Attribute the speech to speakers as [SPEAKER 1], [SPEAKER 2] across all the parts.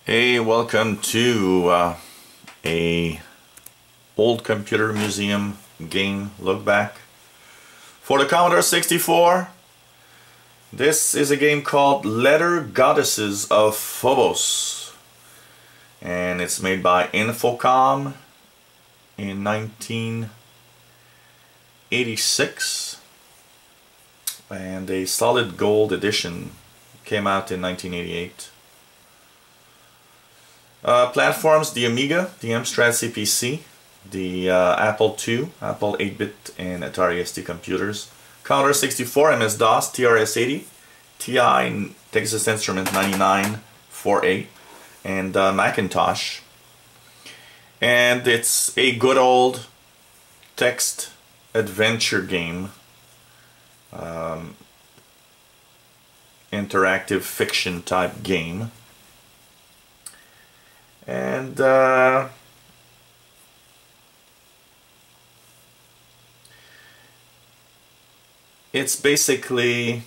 [SPEAKER 1] Hey, welcome to a old computer museum game look back for the Commodore 64. This is a game called Letter Goddesses of Phobos, and it's made by Infocom in 1986, and a solid gold edition came out in 1988. Platforms: the Amiga, the Amstrad CPC, the Apple II, Apple 8-bit, and Atari ST computers, Commodore 64, MS-DOS, TRS-80, TI, Texas Instruments 99 4A, and Macintosh. And it's a good old text adventure game, interactive fiction type game. And it's basically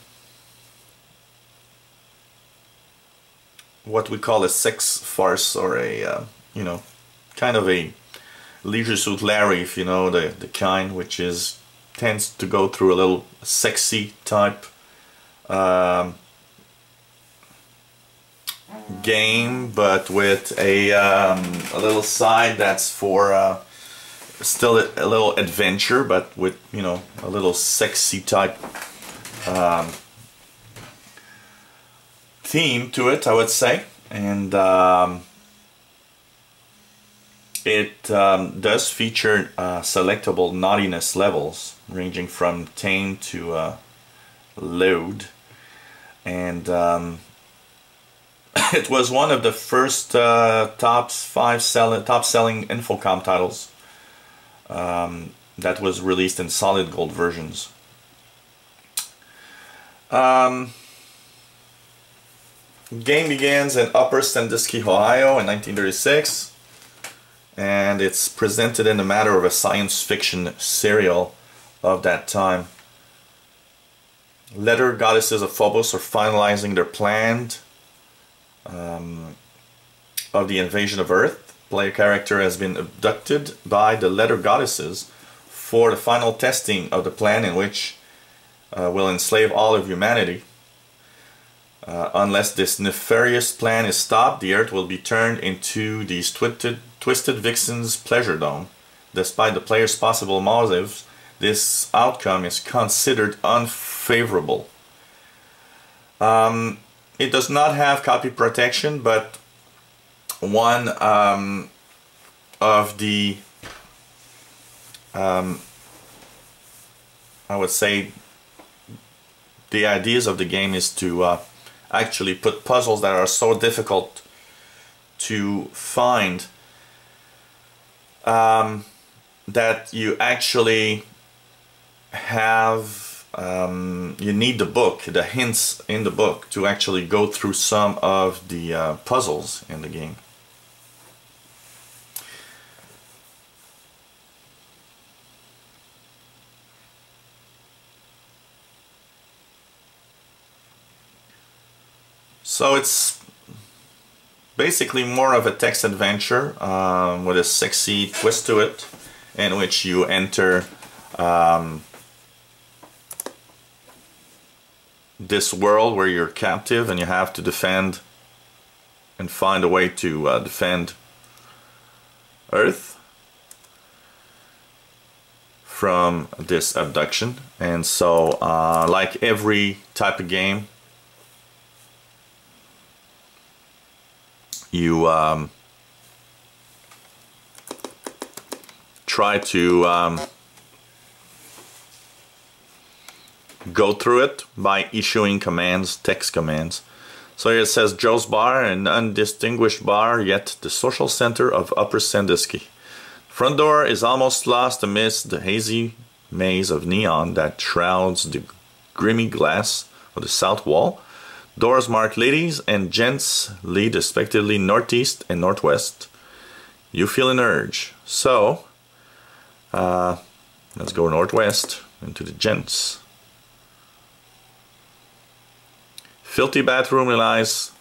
[SPEAKER 1] what we call a sex farce, or a kind of a Leisure Suit Larry, if you know the kind, which tends to go through a little sexy type game, but with a little side that's for still a little adventure, but with a little sexy type theme to it, I would say. And it does feature selectable naughtiness levels ranging from tame to load, and it was one of the first top selling Infocom titles that was released in solid gold versions. Game begins in Upper Sandusky, Ohio in 1936, and it's presented in the matter of a science fiction serial of that time. Letter Goddesses of Phobos are finalizing their plan of the invasion of Earth. Player character has been abducted by the Letter Goddesses for the final testing of the plan, in which will enslave all of humanity. Unless this nefarious plan is stopped, the Earth will be turned into these twisted vixens' pleasure dome. Despite the player's possible motives, this outcome is considered unfavorable. It does not have copy protection, but one of the I would say the ideas of the game is to actually put puzzles that are so difficult to find that you actually have you need the book, the hints in the book, to actually go through some of the puzzles in the game. So it's basically more of a text adventure with a sexy twist to it, in which you enter this world where you're captive, and you have to defend and find a way to defend Earth from this abduction. And so like every type of game, you try to go through it by issuing commands, text commands. So here it says Joe's Bar, an undistinguished bar, yet the social center of Upper Sandusky. Front door is almost lost amidst the hazy maze of neon that shrouds the grimy glass of the south wall. Doors marked ladies and gents lead respectively northeast and northwest. You feel an urge. So let's go northwest into the gents. Filthy bathroom lies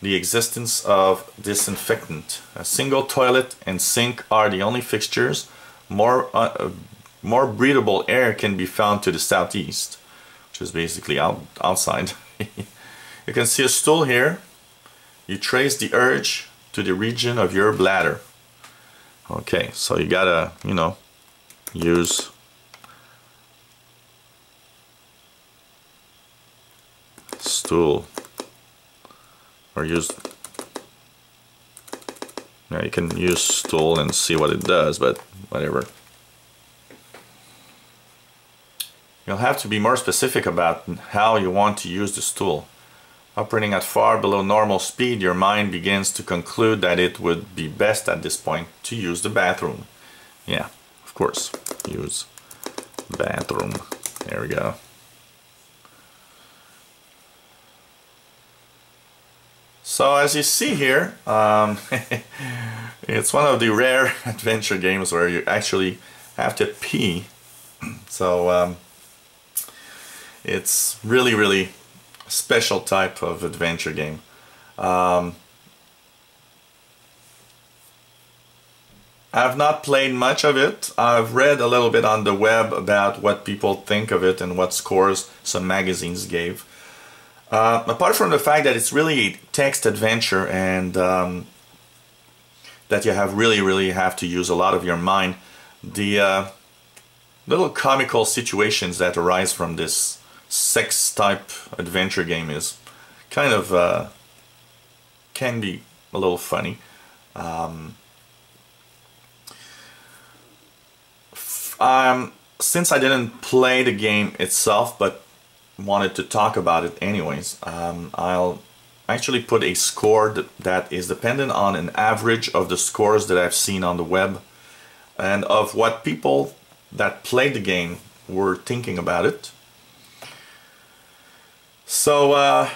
[SPEAKER 1] the existence of disinfectant. A single toilet and sink are the only fixtures. More breathable air can be found to the southeast, which is basically outside. You can see a stool here. You trace the urge to the region of your bladder. Okay, so you gotta, you know, use stool, or use, yeah, you can use stool and see what it does, but whatever. You'll have to be more specific about how you want to use the stool. Operating at far below normal speed, your mind begins to conclude that it would be best at this point to use the bathroom. Yeah, of course, use bathroom. There we go. So as you see here, it's one of the rare adventure games where you actually have to pee. So it's really special type of adventure game. I've not played much of it. I've read a little bit on the web about what people think of it and what scores some magazines gave. Apart from the fact that it's really a text adventure and that you really have to use a lot of your mind, the little comical situations that arise from this sex type adventure game is kind of can be a little funny. Since I didn't play the game itself but wanted to talk about it anyways, I'll actually put a score that is dependent on an average of the scores that I've seen on the web and of what people that played the game were thinking about it. So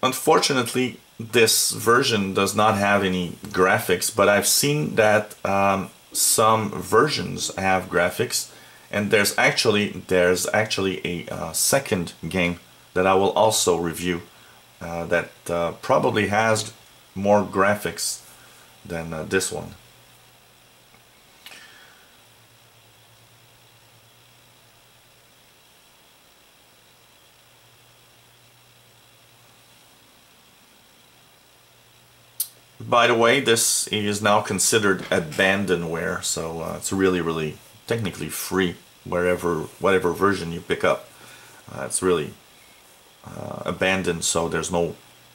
[SPEAKER 1] unfortunately this version does not have any graphics, but I've seen that some versions have graphics, and there's actually a second game that I will also review that probably has more graphics than this one. By the way, this is now considered abandonware, so it's really technically free whatever version you pick up. It's really abandoned, so there's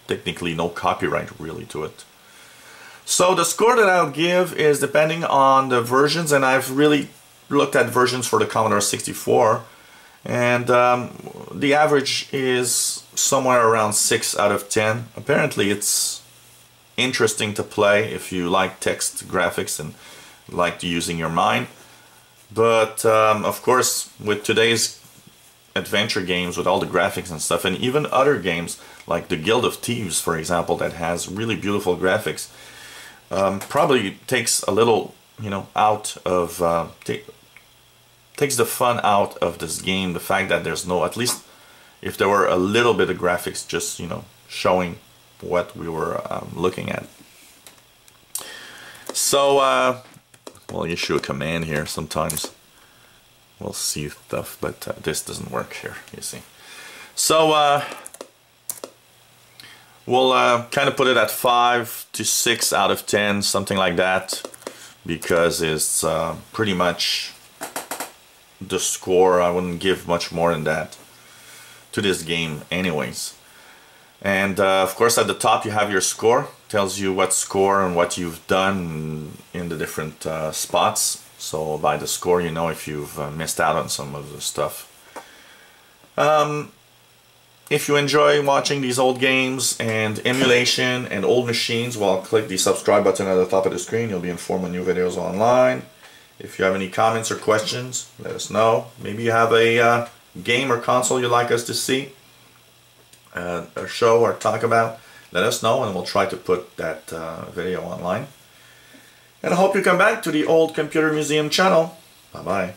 [SPEAKER 1] technically no copyright really to it. So the score that I'll give is depending on the versions, and I've really looked at versions for the Commodore 64, and the average is somewhere around 6 out of 10. Apparently it's interesting to play if you like text graphics and like using your mind, but of course with today's adventure games with all the graphics and stuff, and even other games like the Guild of Thieves, for example, that has really beautiful graphics, probably takes a little, you know, out of takes the fun out of this game, the fact that there's no, at least if there were a little bit of graphics just, you know, showing what we were looking at. So we'll issue a command here. Sometimes we'll see stuff, but this doesn't work here, you see. So we'll kind of put it at 5 to 6 out of 10, something like that, because it's pretty much the score. I wouldn't give much more than that to this game anyways. And of course at the top you have your score, tells you what score and what you've done in the different spots. So by the score you know if you've missed out on some of the stuff. If you enjoy watching these old games and emulation and old machines, well, click the subscribe button at the top of the screen. You'll be informed when new videos are online. If you have any comments or questions, let us know. Maybe you have a game or console you'd like us to see or show or talk about, let us know and we'll try to put that video online. And I hope you come back to the Old Computer Museum channel. Bye bye.